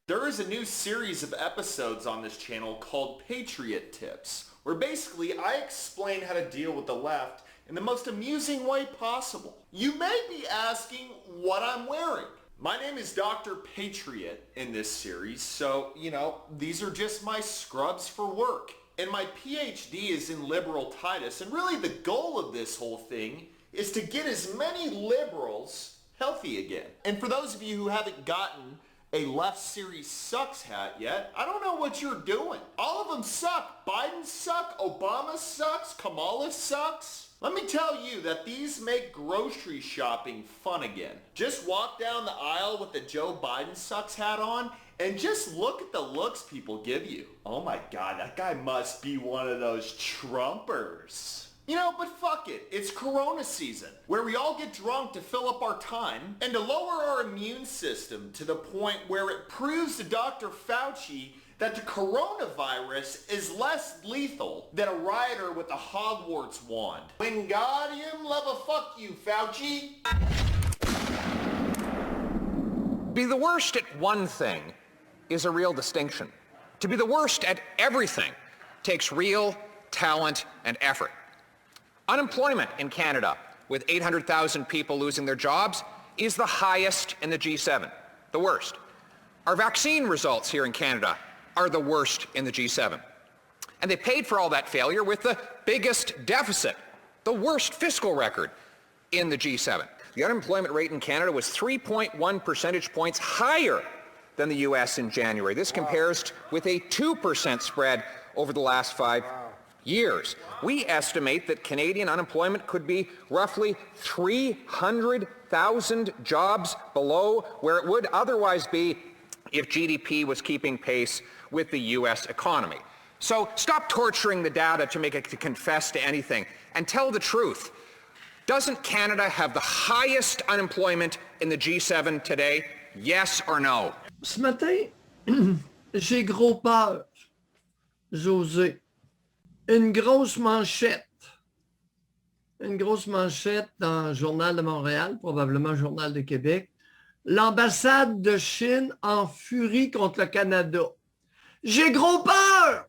There is a new series of episodes on this channel called Patriot Tips, where basically I explain how to deal with the left in the most amusing way possible. You may be asking what I'm wearing. My name is Dr. Patriot in this series, so, these are just my scrubs for work. And my PhD is in liberal Titus, and really the goal of this whole thing is to get as many liberals healthy again. And for those of you who haven't gotten a Left Series Sucks hat yet, I don't know what you're doing. All of them suck. Biden sucks, Obama sucks, Kamala sucks. Let me tell you that these make grocery shopping fun again. Just walk down the aisle with the Joe Biden sucks hat on and just look at the looks people give you. Oh my God, that guy must be one of those Trumpers. But fuck it. It's Corona season, where we all get drunk to fill up our time and to lower our immune system to the point where it proves to Dr. Fauci that the coronavirus is less lethal than a rioter with a Hogwarts wand. Wingardium love a fuck you, Fauci. Be the worst at one thing is a real distinction. To be the worst at everything takes real talent and effort. Unemployment in Canada, with 800,000 people losing their jobs, is the highest in the G7, the worst. Our vaccine results here in Canada are the worst in the G7. And they paid for all that failure with the biggest deficit, the worst fiscal record in the G7. The unemployment rate in Canada was 3.1 percentage points higher than the US in January. This compares with a 2% spread over the last 5 years. We estimate that Canadian unemployment could be roughly 300,000 jobs below where it would otherwise be if GDP was keeping pace with the US economy. So stop torturing the data to make it to confess to anything and tell the truth. Doesn't Canada have the highest unemployment in the G7 today? Yes or no? Ce matin, j'ai gros peur, José. Une grosse manchette dans le Journal de Montréal, probablement Journal de Québec. L'ambassade de Chine en furie contre le Canada. J'ai gros peur,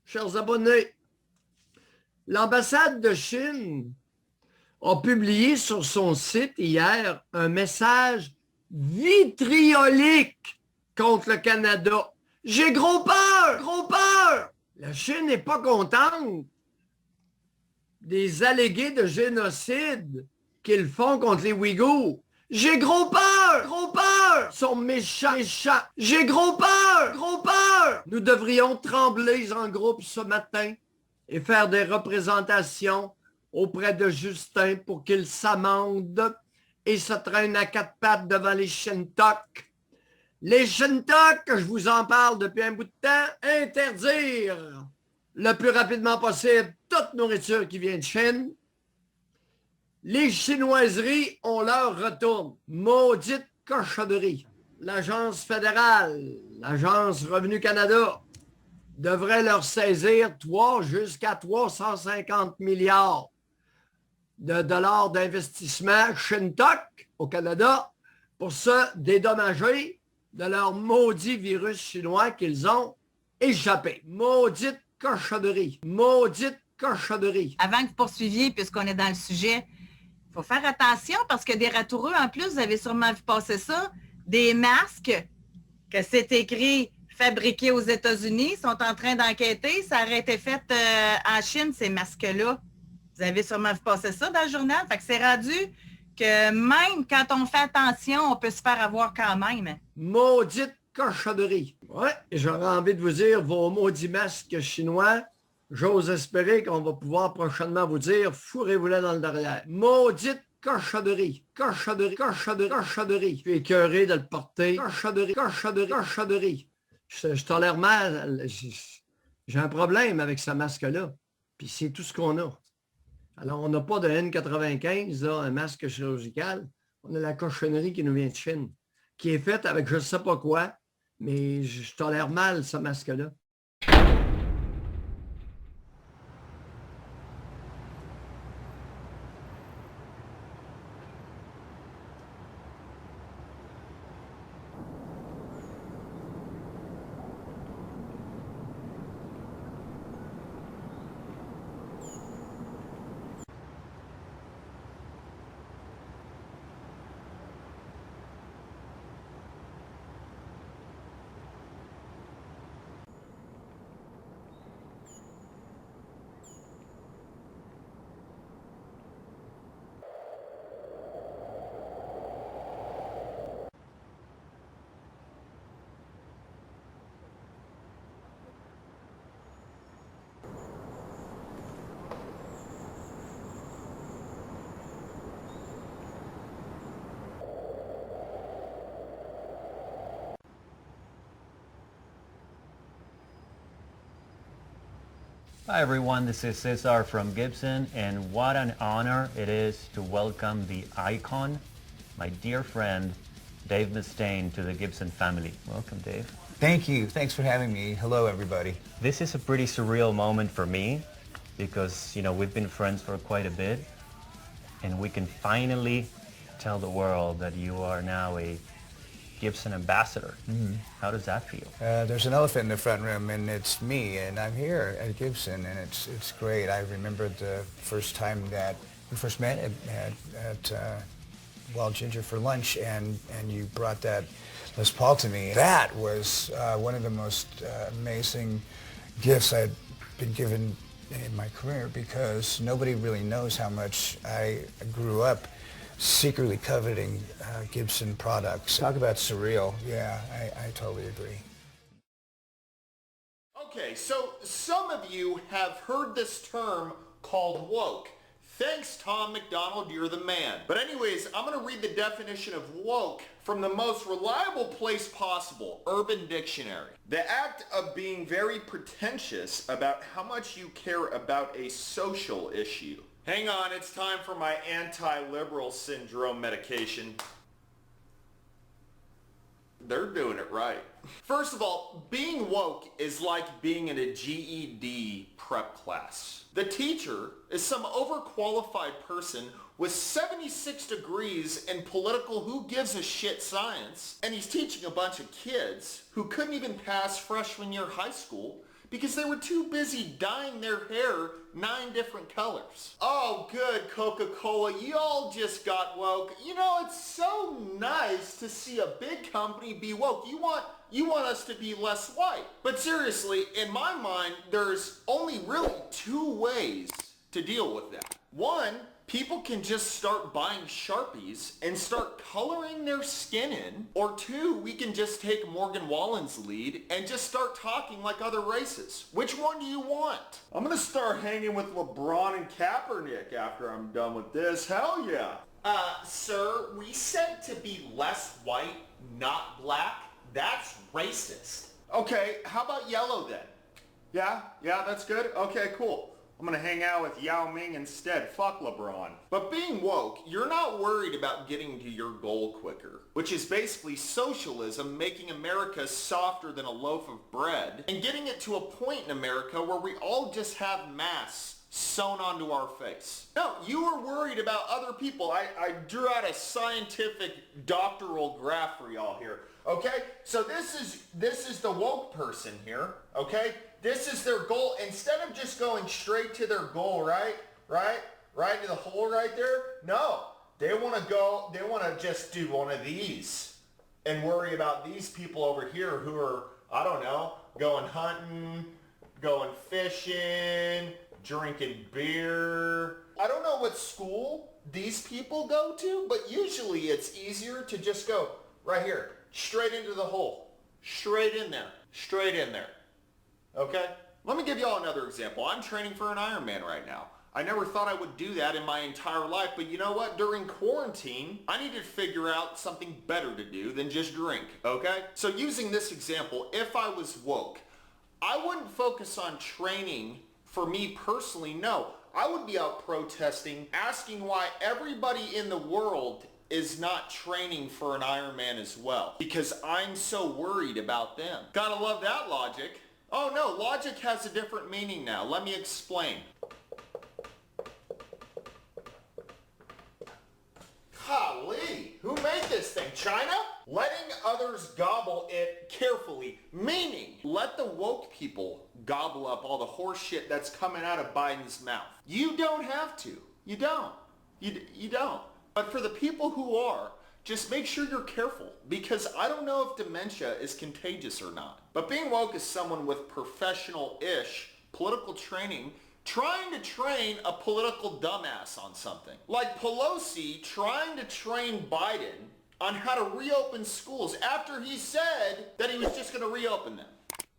chers abonnés. L'ambassade de Chine a publié sur son site hier un message vitriolique contre le Canada. J'ai gros peur, gros peur. La Chine n'est pas contente des allégués de génocide qu'ils font contre les Ouïghours. J'ai gros peur, gros peur. Ils sont méchants, méchants. J'ai gros peur, gros peur. Nous devrions trembler en groupe ce matin et faire des représentations auprès de Justin pour qu'il s'amende et se traîne à quatre pattes devant les Shintok. Les Shintok, je vous en parle depuis un bout de temps, interdire le plus rapidement possible toute nourriture qui vient de Chine. Les chinoiseries, on leur retourne. Maudite cochonnerie. L'agence fédérale, l'agence Revenu Canada, devrait leur saisir jusqu'à 350 milliards de dollars d'investissement Shintok au Canada pour se dédommager de leur maudit virus chinois qu'ils ont échappé. Maudite cochonnerie. Maudite cochonnerie. Avant que vous poursuiviez, puisqu'on est dans le sujet, il faut faire attention parce que des ratoureux, en plus, vous avez sûrement vu passer ça, des masques, que c'est écrit fabriqués aux États-Unis, sont en train d'enquêter. Ça aurait été fait en Chine, ces masques-là. Vous avez sûrement vu passer ça dans le journal. Fait que c'est rendu que même quand on fait attention, on peut se faire avoir quand même. Maudite cochonnerie. Ouais, j'aurais envie de vous dire, vos maudits masques chinois, j'ose espérer qu'on va pouvoir prochainement vous dire, fourrez-vous-la dans le derrière. Maudite cochonnerie. Cochonnerie, cochonnerie, cochonnerie. Je suis écœuré de le porter. Cochonnerie, cochonnerie, cochonnerie. Je tolère mal. J'ai un problème avec ce masque-là. Puis c'est tout ce qu'on a. Alors, on n'a pas de N95, là, un masque chirurgical. On a la cochonnerie qui nous vient de Chine, qui est faite avec je ne sais pas quoi, mais je tolère mal ce masque-là. Hi everyone, this is Cesar from Gibson, and what an honor it is to welcome the icon, my dear friend, Dave Mustaine, to the Gibson family. Welcome, Dave. Thank you. Thanks for having me. Hello, everybody. This is a pretty surreal moment for me because, you know, we've been friends for quite a bit, and we can finally tell the world that you are now a Gibson ambassador. Mm-hmm. How does that feel? There's an elephant in the front room, and it's me, and I'm here at Gibson, and it's great. I remember the first time that we first met at Wild Ginger for lunch, and you brought that Les Paul to me. That was one of the most amazing gifts I'd been given in my career, because nobody really knows how much I grew up secretly coveting Gibson products. Talk about surreal. Yeah, I totally agree. Okay, so some of you have heard this term called woke. Thanks, Tom McDonald, you're the man. But anyways, I'm going to read the definition of woke from the most reliable place possible, Urban Dictionary. The act of being very pretentious about how much you care about a social issue. Hang on, it's time for my anti-liberal syndrome medication. They're doing it right. First of all, being woke is like being in a GED prep class. The teacher is some overqualified person with 76 degrees in political who gives a shit science, and he's teaching a bunch of kids who couldn't even pass freshman year high school because they were too busy dyeing their hair 9 different colors. Oh, good, Coca-Cola, y'all just got woke. You know, it's so nice to see a big company be woke. You want us to be less white. But seriously, in my mind, there's only really 2 ways to deal with that. One, people can just start buying Sharpies and start coloring their skin in. Or 2, we can just take Morgan Wallen's lead and just start talking like other races. Which one do you want? I'm gonna start hanging with LeBron and Kaepernick after I'm done with this. Hell yeah. Sir, we said to be less white, not black. That's racist. Okay, how about yellow then? Yeah, that's good? Okay, cool. I'm gonna hang out with Yao Ming instead. Fuck LeBron. But being woke, you're not worried about getting to your goal quicker, which is basically socialism making America softer than a loaf of bread and getting it to a point in America where we all just have masks sewn onto our face. No, you were worried about other people. I drew out a scientific doctoral graph for y'all here. Okay, so this is the woke person here, okay? This is their goal. Instead of just going straight to their goal, right to the hole right there, no. They want to just do one of these and worry about these people over here who are, I don't know, going hunting, going fishing, drinking beer. I don't know what school these people go to, but usually it's easier to just go right here. Straight into the hole. Straight in there. Okay? Let me give y'all another example. I'm training for an Ironman right now. I never thought I would do that in my entire life, but you know what? During quarantine, I needed to figure out something better to do than just drink, okay? So using this example, if I was woke, I wouldn't focus on training for me personally, no. I would be out protesting, asking why everybody in the world is not training for an Ironman as well, because I'm so worried about them. Gotta love that logic. Oh no, logic has a different meaning now. Let me explain. Golly, who made this thing? China? Letting others gobble it carefully, meaning let the woke people gobble up all the horse shit that's coming out of Biden's mouth. You don't have to. You don't. You don't. But for the people who are, just make sure you're careful, because I don't know if dementia is contagious or not. But being woke is someone with professional-ish political training trying to train a political dumbass on something. Like Pelosi trying to train Biden on how to reopen schools after he said that he was just going to reopen them.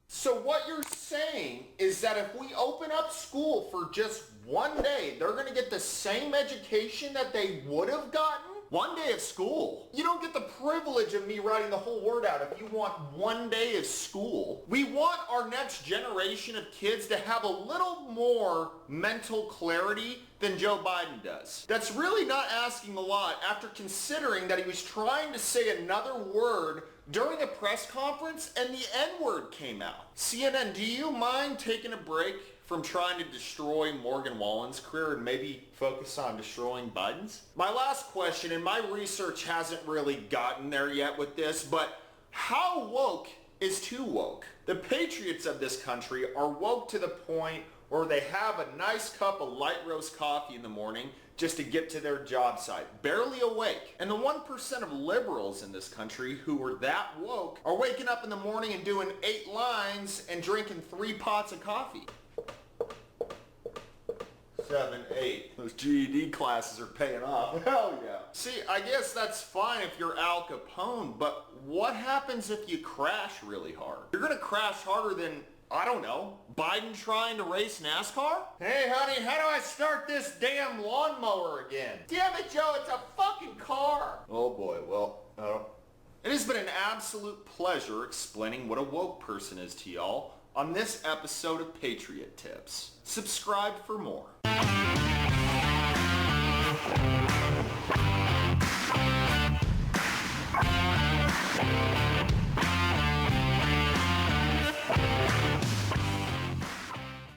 So what you're saying is that if we open up school for just one day, they're going to get the same education that they would have gotten One day of school. You don't get the privilege of me writing the whole word out if you want one day of school. We want our next generation of kids to have a little more mental clarity than Joe Biden does. That's really not asking a lot after considering that he was trying to say another word during a press conference and the N-word came out. CNN, do you mind taking a break from trying to destroy Morgan Wallen's career and maybe focus on destroying Biden's? My last question, and my research hasn't really gotten there yet with this, but how woke is too woke? The patriots of this country are woke to the point where they have a nice cup of light roast coffee in the morning just to get to their job site, barely awake. And the 1% of liberals in this country who are that woke are waking up in the morning and doing 8 lines and drinking 3 pots of coffee. 7, 8. Those GED classes are paying off. Hell yeah. See, I guess that's fine if you're Al Capone, but what happens if you crash really hard? You're gonna crash harder than, I don't know, Biden trying to race NASCAR? Hey honey, how do I start this damn lawnmower again? Damn it, Joe, it's a fucking car. Oh boy, well, it has been an absolute pleasure explaining what a woke person is to y'all on this episode of Patriot Tips. Subscribe for more.